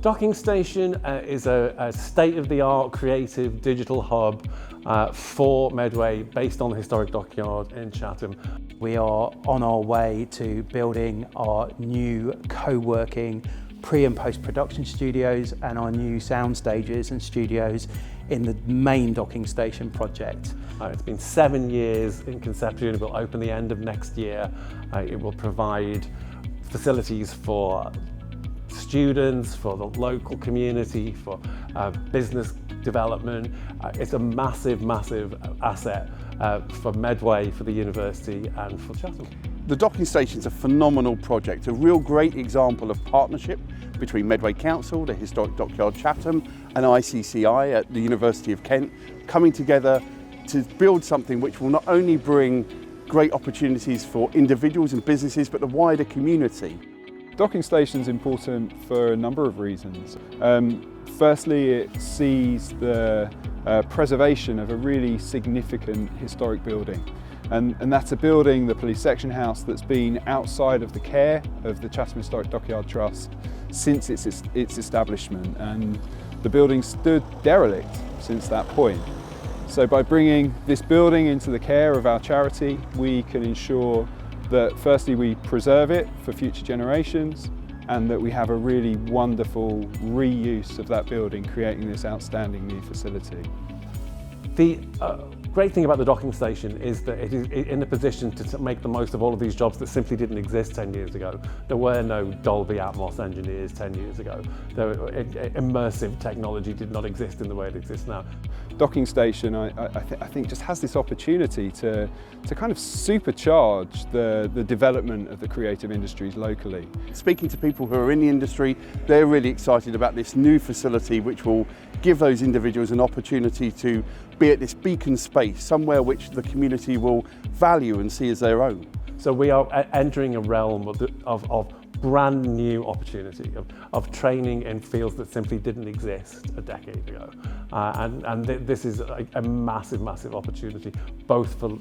Docking Station is a state-of-the-art creative digital hub for Medway based on the historic Dockyard in Chatham. We are on our way to building our new co-working pre- and post-production studios and our new sound stages and studios in the main Docking Station project. It's been 7 years in conception. It will open the end of next year. It will provide facilities for students, for the local community, for business development. It's a massive, massive asset for Medway, for the university and for Chatham. The Docking Station is a phenomenal project, a real great example of partnership between Medway Council, the historic Dockyard Chatham and iCCi at the University of Kent, coming together to build something which will not only bring great opportunities for individuals and businesses but the wider community. Docking Station is important for a number of reasons. Firstly, it sees the preservation of a really significant historic building. And that's a building, the Police Section House, that's been outside of the care of the Chatham Historic Dockyard Trust since its establishment, and the building stood derelict since that point. So by bringing this building into the care of our charity, we can ensure that firstly we preserve it for future generations and that we have a really wonderful reuse of that building, creating this outstanding new facility. The great thing about the Docking Station is that it is in a position to make the most of all of these jobs that simply didn't exist 10 years ago. There were no Dolby Atmos engineers 10 years ago. Immersive technology did not exist in the way it exists now. Docking Station, I think, just has this opportunity to kind of supercharge the development of the creative industries locally. Speaking to people who are in the industry, they're really excited about this new facility which will give those individuals an opportunity to be at this beacon space, somewhere which the community will value and see as their own. So we are entering a realm of brand new opportunity, of training in fields that simply didn't exist a decade ago. This is a massive, massive opportunity, both for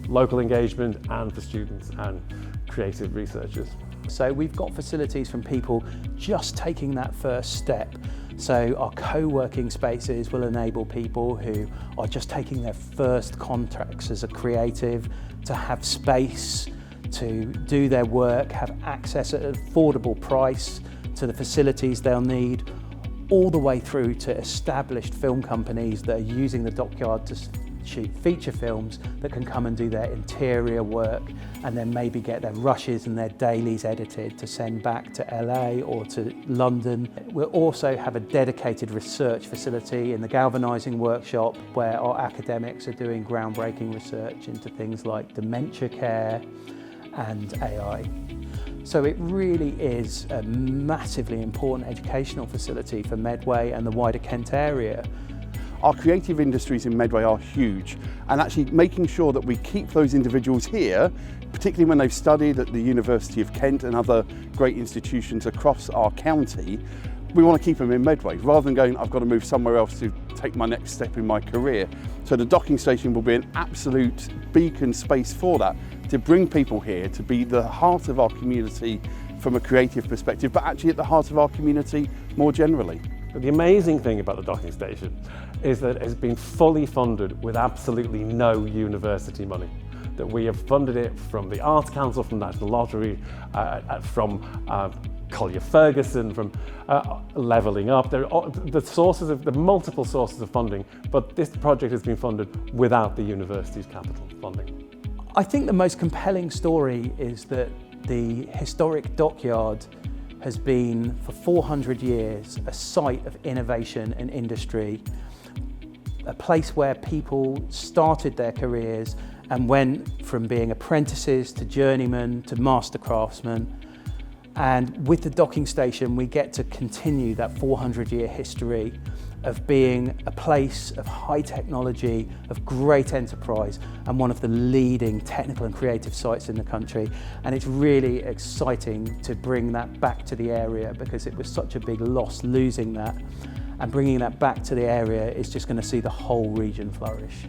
local engagement and for students and creative researchers. So we've got facilities from people just taking that first step. So our co-working spaces will enable people who are just taking their first contracts as a creative to have space to do their work, have access at an affordable price to the facilities they'll need, all the way through to established film companies that are using the Dockyard to shoot feature films that can come and do their interior work and then maybe get their rushes and their dailies edited to send back to LA or to London. We'll also have a dedicated research facility in the galvanising workshop where our academics are doing groundbreaking research into things like dementia care and AI. So it really is a massively important educational facility for Medway and the wider Kent area. Our creative industries in Medway are huge, and actually making sure that we keep those individuals here, particularly when they've studied at the University of Kent and other great institutions across our county, we want to keep them in Medway rather than going, I've got to move somewhere else to take my next step in my career. So the Docking Station will be an absolute beacon space for that, to bring people here, to be the heart of our community from a creative perspective, but actually at the heart of our community more generally. But the amazing thing about the Docking Station is that it has been fully funded with absolutely no university money. That we have funded it from the Arts Council, from National Lottery, from Collier Ferguson, from Levelling Up. There are the multiple sources of funding, but this project has been funded without the university's capital funding. I think the most compelling story is that the historic Dockyard has been for 400 years a site of innovation and industry, a place where people started their careers and went from being apprentices to journeymen to master craftsmen. And with the Docking Station, we get to continue that 400-year history of being a place of high technology, of great enterprise, and one of the leading technical and creative sites in the country. And it's really exciting to bring that back to the area because it was such a big loss losing that. And bringing that back to the area is just going to see the whole region flourish.